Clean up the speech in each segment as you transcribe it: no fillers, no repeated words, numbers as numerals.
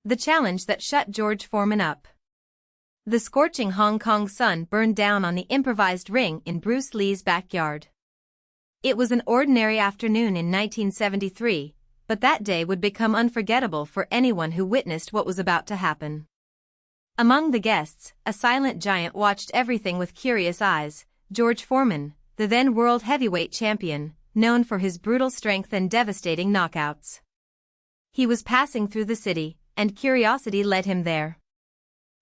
The challenge that shut George Foreman up. The scorching Hong Kong sun burned down on the improvised ring in Bruce Lee's backyard. It was an ordinary afternoon in 1973, but that day would become unforgettable for anyone who witnessed what was about to happen. Among the guests, a silent giant watched everything with curious eyes. George Foreman, the then world heavyweight champion, known for his brutal strength and devastating knockouts. He was passing through the city, and curiosity led him there.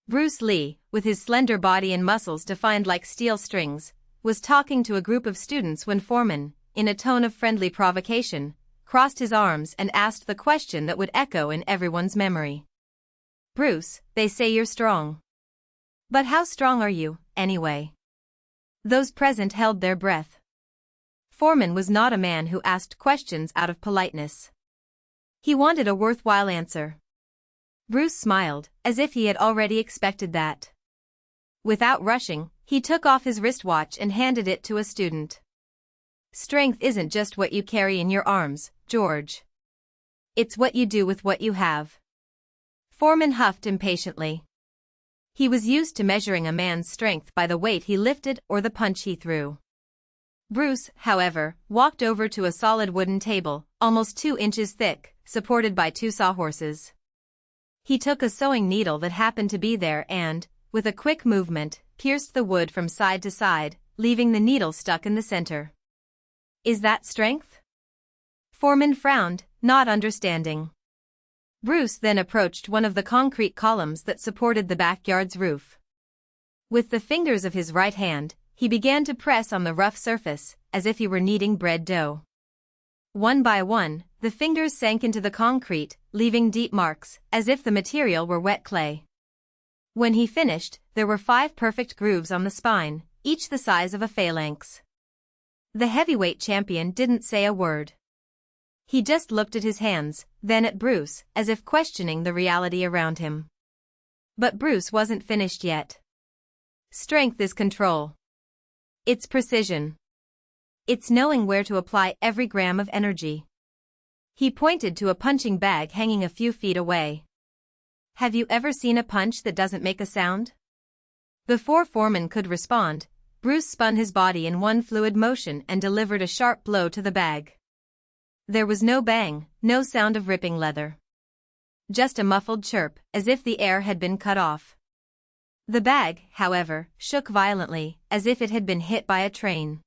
Bruce Lee, with his slender body and muscles defined like steel strings, was talking to a group of students when Foreman, in a tone of friendly provocation, crossed his arms and asked the question that would echo in everyone's memory. "Bruce, they say you're strong. But how strong are you, anyway?" Those present held their breath. Foreman was not a man who asked questions out of politeness. He wanted a worthwhile answer. Bruce smiled, as if he had already expected that. Without rushing, he took off his wristwatch and handed it to a student. "Strength isn't just what you carry in your arms, George. It's what you do with what you have." Foreman huffed impatiently. He was used to measuring a man's strength by the weight he lifted or the punch he threw. Bruce, however, walked over to a solid wooden table, almost 2 inches thick, supported by 2 sawhorses. He took a sewing needle that happened to be there and, with a quick movement, pierced the wood from side to side, leaving the needle stuck in the center. "Is that strength?" Foreman frowned, not understanding. Bruce then approached one of the concrete columns that supported the backyard's roof. With the fingers of his right hand, he began to press on the rough surface, as if he were kneading bread dough. One by one, the fingers sank into the concrete, leaving deep marks, as if the material were wet clay. When he finished, there were 5 perfect grooves on the spine, each the size of a phalanx. The heavyweight champion didn't say a word. He just looked at his hands, then at Bruce, as if questioning the reality around him. But Bruce wasn't finished yet. Strength is control. It's precision. It's knowing where to apply every gram of energy. He pointed to a punching bag hanging a few feet away. "Have you ever seen a punch that doesn't make a sound?" Before Foreman could respond, Bruce spun his body in one fluid motion and delivered a sharp blow to the bag. There was no bang, no sound of ripping leather. Just a muffled chirp, as if the air had been cut off. The bag, however, shook violently, as if it had been hit by a train.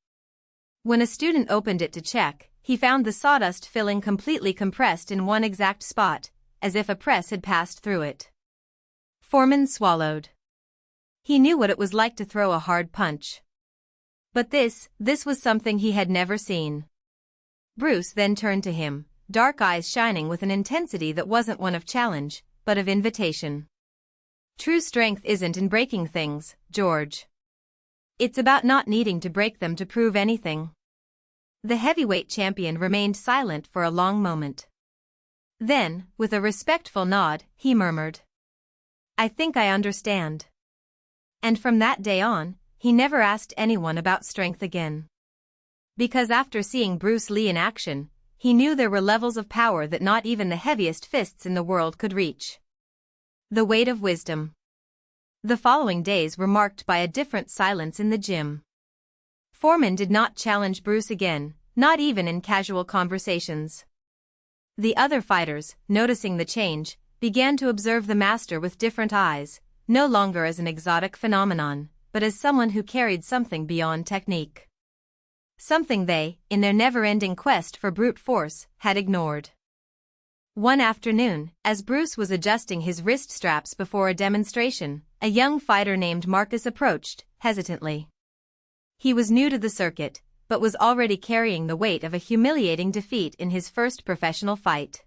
When a student opened it to check, he found the sawdust filling completely compressed in one exact spot, as if a press had passed through it. Foreman swallowed. He knew what it was like to throw a hard punch. But this was something he had never seen. Bruce then turned to him, dark eyes shining with an intensity that wasn't one of challenge, but of invitation. "True strength isn't in breaking things, George. It's about not needing to break them to prove anything." The heavyweight champion remained silent for a long moment. Then, with a respectful nod, he murmured, "I think I understand." And from that day on, he never asked anyone about strength again. Because after seeing Bruce Lee in action, he knew there were levels of power that not even the heaviest fists in the world could reach. The weight of wisdom. The following days were marked by a different silence in the gym. Foreman did not challenge Bruce again, not even in casual conversations. The other fighters, noticing the change, began to observe the master with different eyes, no longer as an exotic phenomenon, but as someone who carried something beyond technique. Something they, in their never-ending quest for brute force, had ignored. One afternoon, as Bruce was adjusting his wrist straps before a demonstration, a young fighter named Marcus approached, hesitantly. He was new to the circuit, but was already carrying the weight of a humiliating defeat in his first professional fight.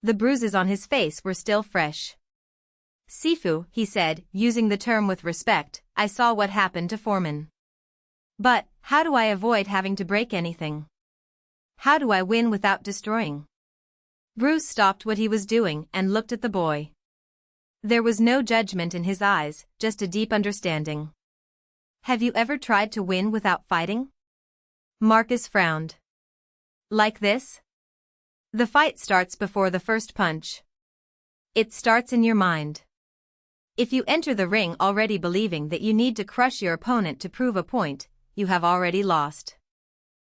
The bruises on his face were still fresh. "Sifu," he said, using the term with respect, "I saw what happened to Foreman. But, how do I avoid having to break anything? How do I win without destroying?" Bruce stopped what he was doing and looked at the boy. There was no judgment in his eyes, just a deep understanding. "Have you ever tried to win without fighting?" Marcus frowned. "Like this? The fight starts before the first punch." It starts in your mind. If you enter the ring already believing that you need to crush your opponent to prove a point, you have already lost.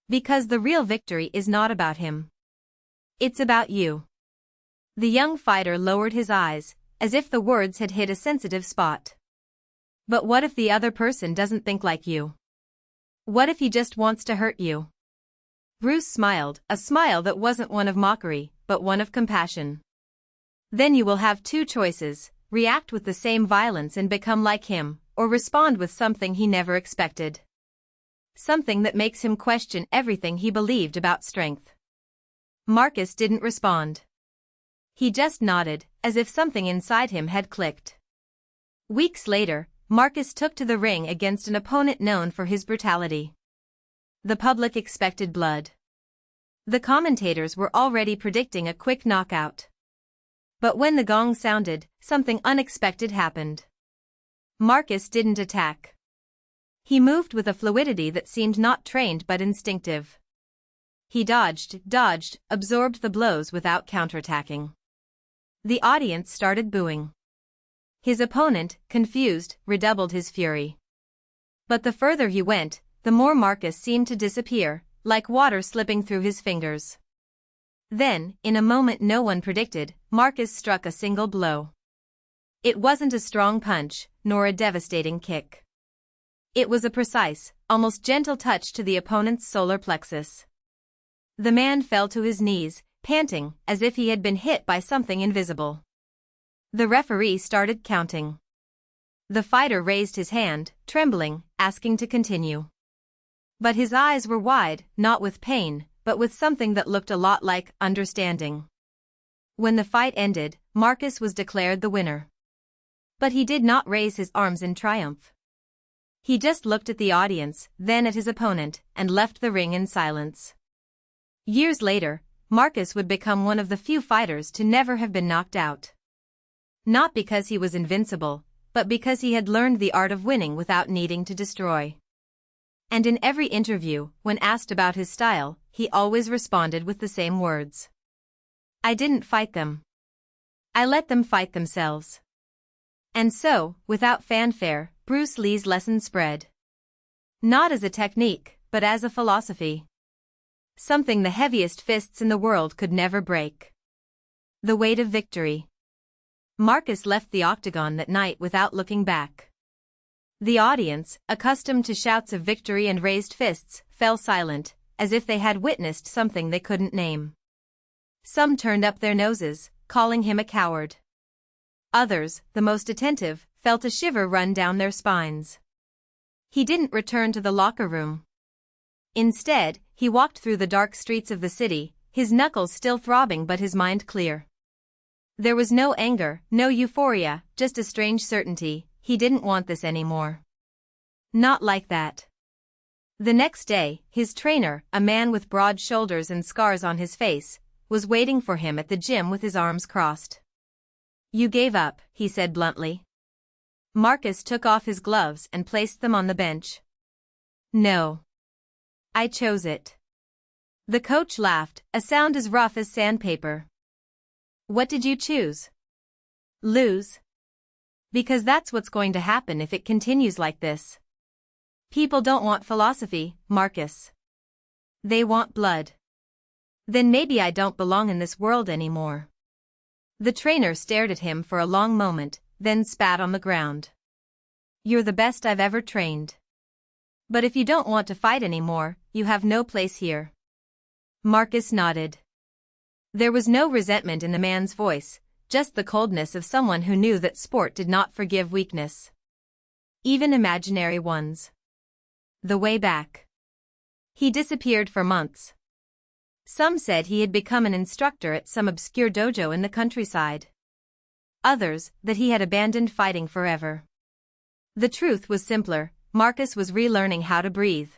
Because the real victory is not about him. It's about you. The young fighter lowered his eyes, as if the words had hit a sensitive spot. But what if the other person doesn't think like you? What if he just wants to hurt you? Bruce smiled, a smile that wasn't one of mockery, but one of compassion. Then you will have two choices: react with the same violence and become like him, or respond with something he never expected. Something that makes him question everything he believed about strength. Marcus didn't respond. He just nodded, as if something inside him had clicked. Weeks later, Marcus took to the ring against an opponent known for his brutality. The public expected blood. The commentators were already predicting a quick knockout. But when the gong sounded, something unexpected happened. Marcus didn't attack. He moved with a fluidity that seemed not trained but instinctive. He dodged, absorbed the blows without counterattacking. The audience started booing. His opponent, confused, redoubled his fury. But the further he went, the more Marcus seemed to disappear, like water slipping through his fingers. Then, in a moment no one predicted, Marcus struck a single blow. It wasn't a strong punch, nor a devastating kick. It was a precise, almost gentle touch to the opponent's solar plexus. The man fell to his knees, panting, as if he had been hit by something invisible. The referee started counting. The fighter raised his hand, trembling, asking to continue. But his eyes were wide, not with pain, but with something that looked a lot like understanding. When the fight ended, Marcus was declared the winner. But he did not raise his arms in triumph. He just looked at the audience, then at his opponent, and left the ring in silence. Years later, Marcus would become one of the few fighters to never have been knocked out. Not because he was invincible, but because he had learned the art of winning without needing to destroy. And in every interview, when asked about his style, he always responded with the same words. I didn't fight them. I let them fight themselves. And so, without fanfare, Bruce Lee's lesson spread. Not as a technique, but as a philosophy. Something the heaviest fists in the world could never break. The weight of victory. Marcus left the octagon that night without looking back. The audience, accustomed to shouts of victory and raised fists, fell silent, as if they had witnessed something they couldn't name. Some turned up their noses, calling him a coward. Others, the most attentive, felt a shiver run down their spines. He didn't return to the locker room. Instead, he walked through the dark streets of the city, his knuckles still throbbing but his mind clear. There was no anger, no euphoria, just a strange certainty. He didn't want this anymore. Not like that. The next day, his trainer, a man with broad shoulders and scars on his face, was waiting for him at the gym with his arms crossed. You gave up, he said bluntly. Marcus took off his gloves and placed them on the bench. No. I chose it. The coach laughed, a sound as rough as sandpaper. What did you choose? Lose? Because that's what's going to happen if it continues like this. People don't want philosophy, Marcus. They want blood. Then maybe I don't belong in this world anymore. The trainer stared at him for a long moment, then spat on the ground. You're the best I've ever trained. But if you don't want to fight anymore, you have no place here. Marcus nodded. There was no resentment in the man's voice, just the coldness of someone who knew that sport did not forgive weakness. Even imaginary ones. The way back. He disappeared for months. Some said he had become an instructor at some obscure dojo in the countryside. Others, that he had abandoned fighting forever. The truth was simpler, Marcus was relearning how to breathe.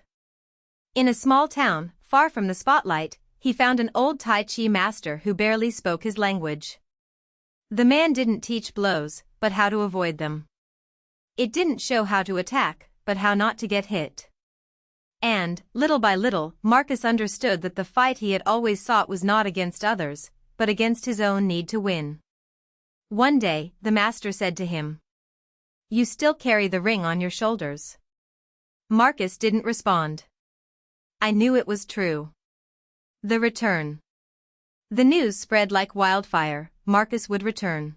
In a small town, far from the spotlight, he found an old Tai Chi master who barely spoke his language. The man didn't teach blows, but how to avoid them. It didn't show how to attack, but how not to get hit. And, little by little, Marcus understood that the fight he had always sought was not against others, but against his own need to win. One day, the master said to him, "You still carry the ring on your shoulders." Marcus didn't respond. I knew it was true. The return. The news spread like wildfire. Marcus would return.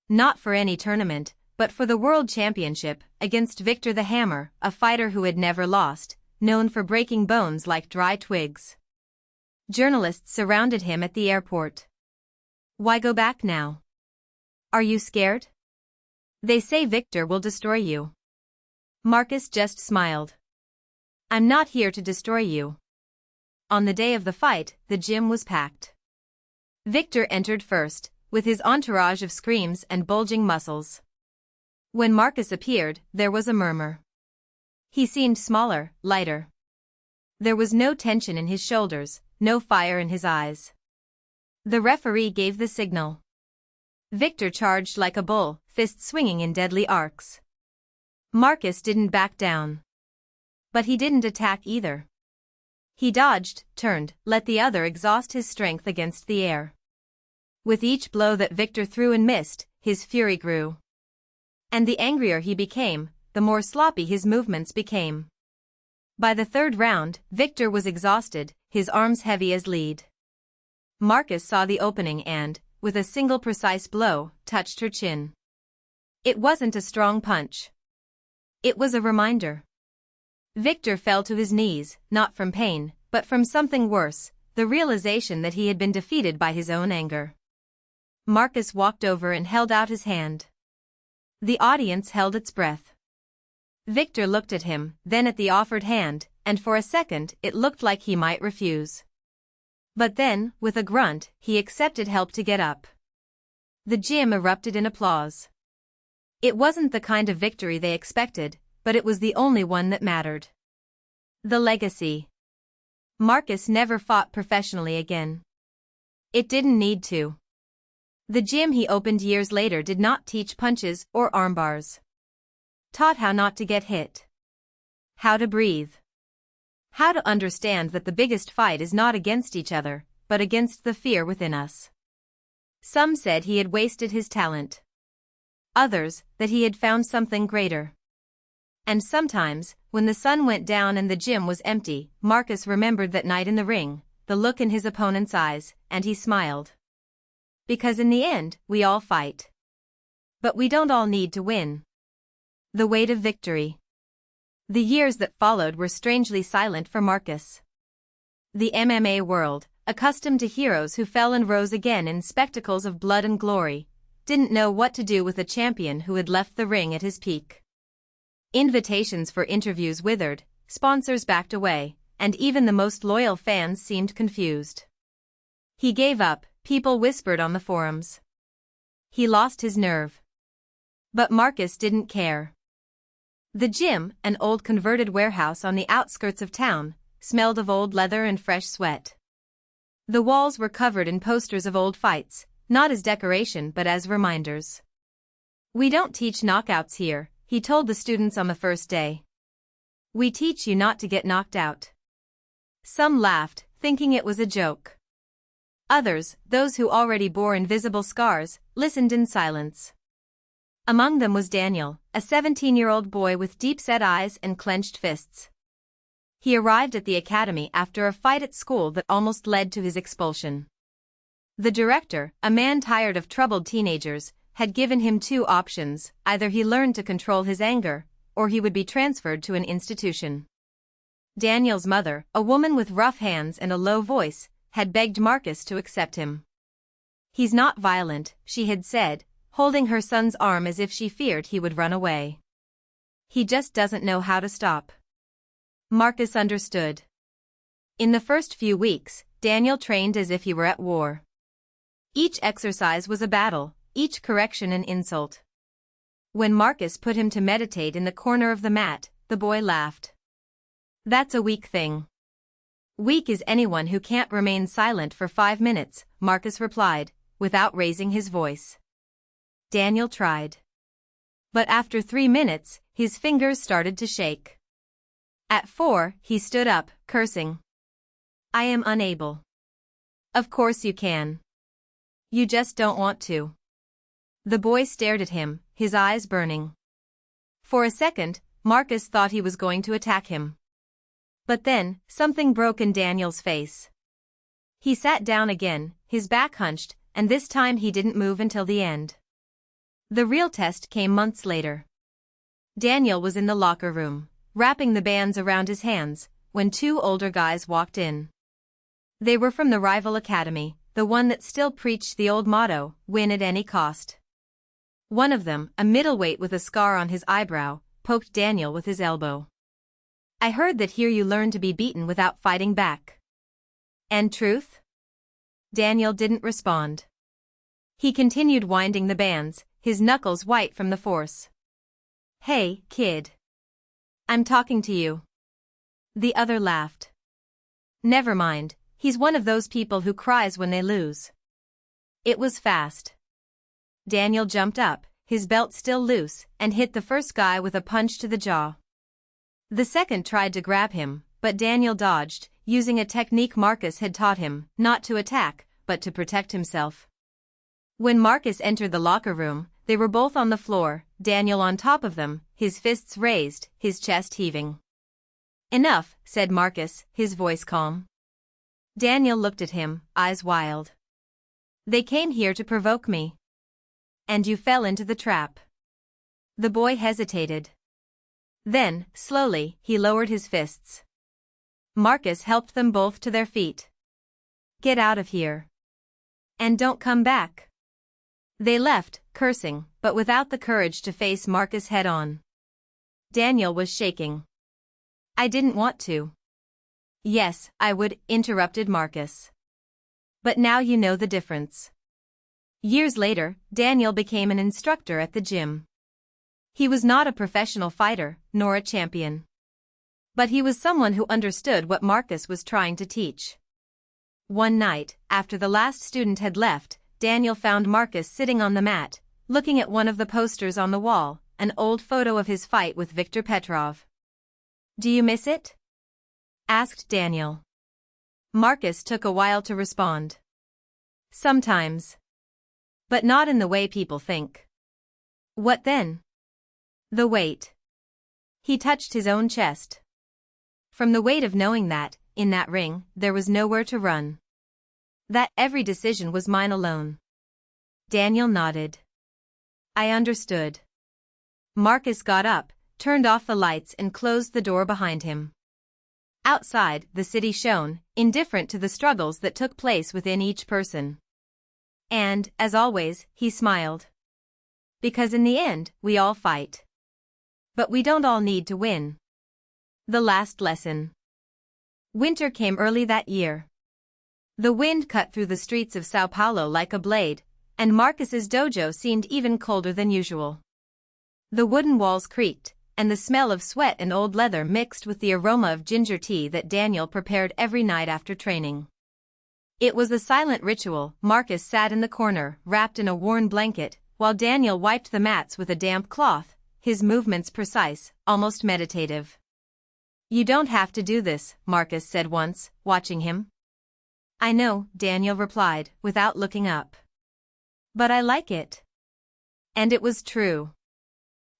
Not for any tournament, but for the World Championship, against Victor the Hammer, a fighter who had never lost, known for breaking bones like dry twigs. Journalists surrounded him at the airport. Why go back now? Are you scared? They say Victor will destroy you. Marcus just smiled. I'm not here to destroy you. On the day of the fight, the gym was packed. Victor entered first, with his entourage of screams and bulging muscles. When Marcus appeared, there was a murmur. He seemed smaller, lighter. There was no tension in his shoulders, no fire in his eyes. The referee gave the signal. Victor charged like a bull, fists swinging in deadly arcs. Marcus didn't back down. But he didn't attack either. He dodged, turned, let the other exhaust his strength against the air. With each blow that Victor threw and missed, his fury grew. And the angrier he became, the more sloppy his movements became. By the third round, Victor was exhausted, his arms heavy as lead. Marcus saw the opening and, with a single precise blow, touched her chin. It wasn't a strong punch. It was a reminder. Victor fell to his knees, not from pain, but from something worse, the realization that he had been defeated by his own anger. Marcus walked over and held out his hand. The audience held its breath. Victor looked at him, then at the offered hand, and for a second it looked like he might refuse. But then, with a grunt, he accepted help to get up. The gym erupted in applause. It wasn't the kind of victory they expected, but it was the only one that mattered. The legacy. Marcus never fought professionally again. It didn't need to. The gym he opened years later did not teach punches or armbars. Taught how not to get hit. How to breathe. How to understand that the biggest fight is not against each other, but against the fear within us. Some said he had wasted his talent. Others, that he had found something greater. And sometimes, when the sun went down and the gym was empty, Marcus remembered that night in the ring, the look in his opponent's eyes, and he smiled. Because in the end, we all fight. But we don't all need to win. The weight of victory. The years that followed were strangely silent for Marcus. The MMA world, accustomed to heroes who fell and rose again in spectacles of blood and glory, didn't know what to do with a champion who had left the ring at his peak. Invitations for interviews withered, sponsors backed away, and even the most loyal fans seemed confused. He gave up, people whispered on the forums. He lost his nerve. But Marcus didn't care. The gym, an old converted warehouse on the outskirts of town, smelled of old leather and fresh sweat. The walls were covered in posters of old fights, not as decoration but as reminders. We don't teach knockouts here, he told the students on the first day. We teach you not to get knocked out. Some laughed, thinking it was a joke. Others, those who already bore invisible scars, listened in silence. Among them was Daniel, a 17-year-old boy with deep-set eyes and clenched fists. He arrived at the academy after a fight at school that almost led to his expulsion. The director, a man tired of troubled teenagers, had given him two options: either he learned to control his anger, or he would be transferred to an institution. Daniel's mother, a woman with rough hands and a low voice, had begged Marcus to accept him. He's not violent, she had said, holding her son's arm as if she feared he would run away. He just doesn't know how to stop. Marcus understood. In the first few weeks, Daniel trained as if he were at war. Each exercise was a battle, each correction an insult. When Marcus put him to meditate in the corner of the mat, the boy laughed. That's a weak thing. Weak is anyone who can't remain silent for 5 minutes, Marcus replied, without raising his voice. Daniel tried. But after 3 minutes, his fingers started to shake. At 4, he stood up, cursing. I am unable. Of course you can. You just don't want to. The boy stared at him, his eyes burning. For a second, Marcus thought he was going to attack him. But then, something broke in Daniel's face. He sat down again, his back hunched, and this time he didn't move until the end. The real test came months later. Daniel was in the locker room, wrapping the bands around his hands, when two older guys walked in. They were from the rival academy, the one that still preached the old motto, win at any cost. One of them, a middleweight with a scar on his eyebrow, poked Daniel with his elbow. "I heard that here you learn to be beaten without fighting back." "And truth?" Daniel didn't respond. He continued winding the bands, his knuckles white from the force. "Hey, kid. I'm talking to you." The other laughed. "Never mind, he's one of those people who cries when they lose." It was fast. Daniel jumped up, his belt still loose, and hit the first guy with a punch to the jaw. The second tried to grab him, but Daniel dodged, using a technique Marcus had taught him, not to attack, but to protect himself. When Marcus entered the locker room, they were both on the floor, Daniel on top of them, his fists raised, his chest heaving. "Enough," said Marcus, his voice calm. Daniel looked at him, eyes wild. "They came here to provoke me. And you fell into the trap." The boy hesitated. Then, slowly, he lowered his fists. Marcus helped them both to their feet. "Get out of here. And don't come back." They left, cursing, but without the courage to face Marcus head-on. Daniel was shaking. "I didn't want to." "Yes, I would," interrupted Marcus. "But now you know the difference." Years later, Daniel became an instructor at the gym. He was not a professional fighter, nor a champion. But he was someone who understood what Marcus was trying to teach. One night, after the last student had left, Daniel found Marcus sitting on the mat, looking at one of the posters on the wall, an old photo of his fight with Viktor Petrov. "Do you miss it?" asked Daniel. Marcus took a while to respond. "Sometimes. But not in the way people think." "What then?" "The weight." He touched his own chest. "From the weight of knowing that, in that ring, there was nowhere to run. That every decision was mine alone." Daniel nodded. "I understood." Marcus got up, turned off the lights and closed the door behind him. Outside, the city shone, indifferent to the struggles that took place within each person. And, as always, he smiled. Because in the end, we all fight. But we don't all need to win. The last lesson. Winter came early that year. The wind cut through the streets of Sao Paulo like a blade, and Marcus's dojo seemed even colder than usual. The wooden walls creaked, and the smell of sweat and old leather mixed with the aroma of ginger tea that Daniel prepared every night after training. It was a silent ritual. Marcus sat in the corner, wrapped in a worn blanket, while Daniel wiped the mats with a damp cloth, his movements precise, almost meditative. "You don't have to do this," Marcus said once, watching him. "I know," Daniel replied, without looking up. "But I like it." And it was true.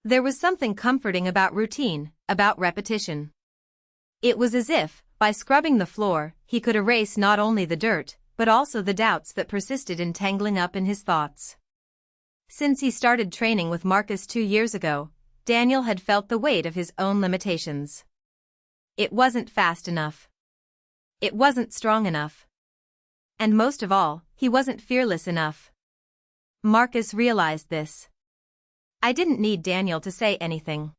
There was something comforting about routine, about repetition. It was as if, by scrubbing the floor, he could erase not only the dirt, but also the doubts that persisted entangling up in his thoughts. Since he started training with Marcus 2 years ago, Daniel had felt the weight of his own limitations. It wasn't fast enough. It wasn't strong enough. And most of all, he wasn't fearless enough. Marcus realized this. I didn't need Daniel to say anything.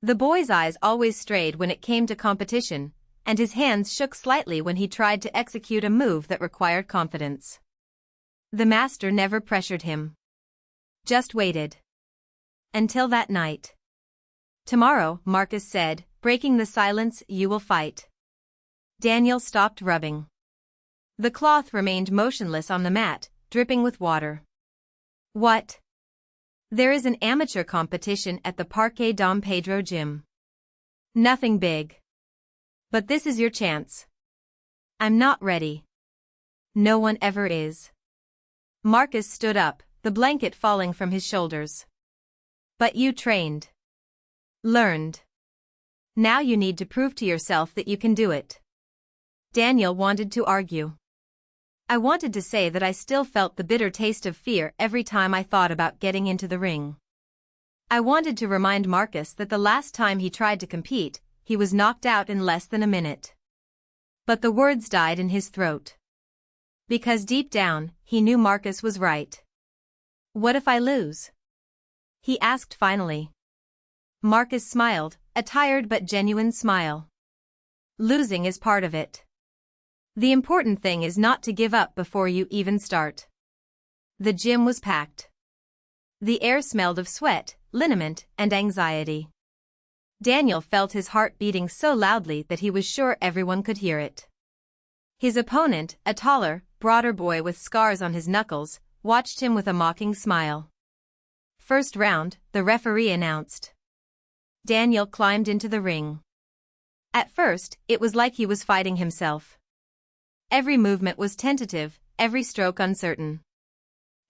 The boy's eyes always strayed when it came to competition, and his hands shook slightly when he tried to execute a move that required confidence. The master never pressured him. Just waited. Until that night. "Tomorrow," Marcus said, breaking the silence, "you will fight." Daniel stopped rubbing. The cloth remained motionless on the mat, dripping with water. "What?" "There is an amateur competition at the Parque Dom Pedro gym. Nothing big. But this is your chance." "I'm not ready." "No one ever is." Marcus stood up, the blanket falling from his shoulders. But you trained. Learned. Now you need to prove to yourself that you can do it. Daniel wanted to argue. I wanted to say that I still felt the bitter taste of fear every time I thought about getting into the ring. I wanted to remind Marcus that the last time he tried to compete, he was knocked out in less than a minute. But the words died in his throat. Because deep down, he knew Marcus was right. What if I lose? He asked finally. Marcus smiled, a tired but genuine smile. Losing is part of it. The important thing is not to give up before you even start. The gym was packed. The air smelled of sweat, liniment, and anxiety. Daniel felt his heart beating so loudly that he was sure everyone could hear it. His opponent, a taller, broader boy with scars on his knuckles, watched him with a mocking smile. First round, the referee announced. Daniel climbed into the ring. At first, it was like he was fighting himself. Every movement was tentative, every stroke uncertain.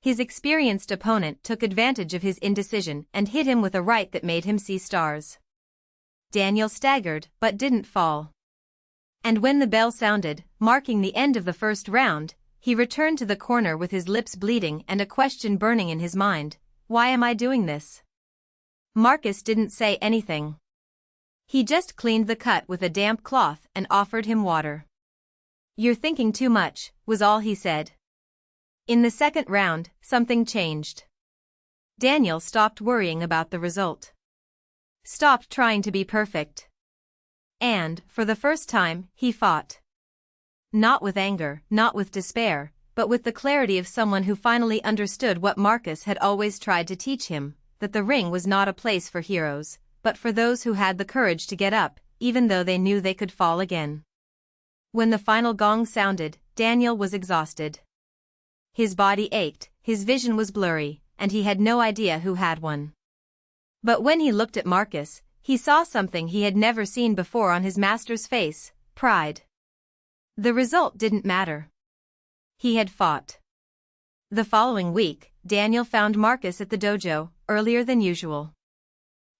His experienced opponent took advantage of his indecision and hit him with a right that made him see stars. Daniel staggered, but didn't fall. And when the bell sounded, marking the end of the first round, he returned to the corner with his lips bleeding and a question burning in his mind. Why am I doing this? Marcus didn't say anything. He just cleaned the cut with a damp cloth and offered him water. You're thinking too much, was all he said. In the second round, something changed. Daniel stopped worrying about the result. Stopped trying to be perfect. And, for the first time, he fought. Not with anger, not with despair, but with the clarity of someone who finally understood what Marcus had always tried to teach him, that the ring was not a place for heroes, but for those who had the courage to get up, even though they knew they could fall again. When the final gong sounded, Daniel was exhausted. His body ached, his vision was blurry, and he had no idea who had won. But when he looked at Marcus, he saw something he had never seen before on his master's face: pride. The result didn't matter. He had fought. The following week, Daniel found Marcus at the dojo, earlier than usual.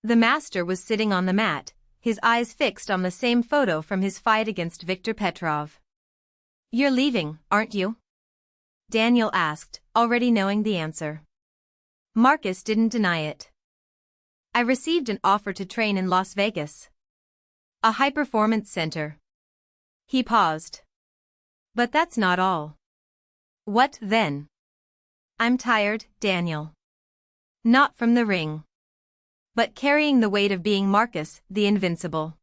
The master was sitting on the mat, his eyes fixed on the same photo from his fight against Viktor Petrov. You're leaving, aren't you? Daniel asked, already knowing the answer. Marcus didn't deny it. I received an offer to train in Las Vegas. A high-performance center. He paused. But that's not all. What then? I'm tired, Daniel. Not from the ring. But carrying the weight of being Marcus, the invincible.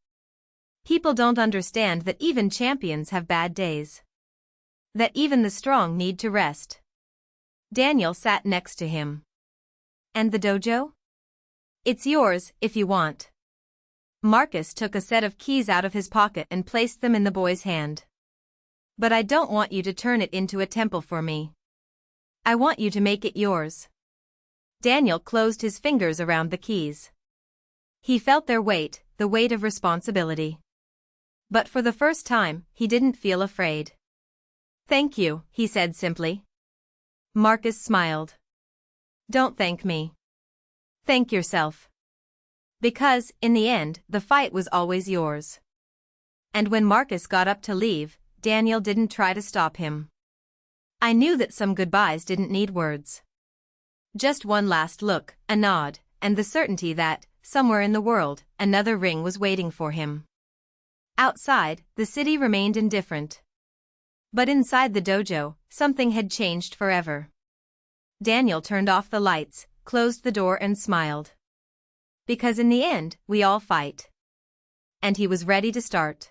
People don't understand that even champions have bad days. That even the strong need to rest. Daniel sat next to him. And the dojo? It's yours, if you want. Marcus took a set of keys out of his pocket and placed them in the boy's hand. But I don't want you to turn it into a temple for me. I want you to make it yours. Daniel closed his fingers around the keys. He felt their weight, the weight of responsibility. But for the first time, he didn't feel afraid. Thank you, he said simply. Marcus smiled. Don't thank me. Thank yourself. Because, in the end, the fight was always yours. And when Marcus got up to leave, Daniel didn't try to stop him. I knew that some goodbyes didn't need words. Just one last look, a nod, and the certainty that, somewhere in the world, another ring was waiting for him. Outside, the city remained indifferent. But inside the dojo, something had changed forever. Daniel turned off the lights, closed the door and smiled. Because in the end, we all fight. And he was ready to start.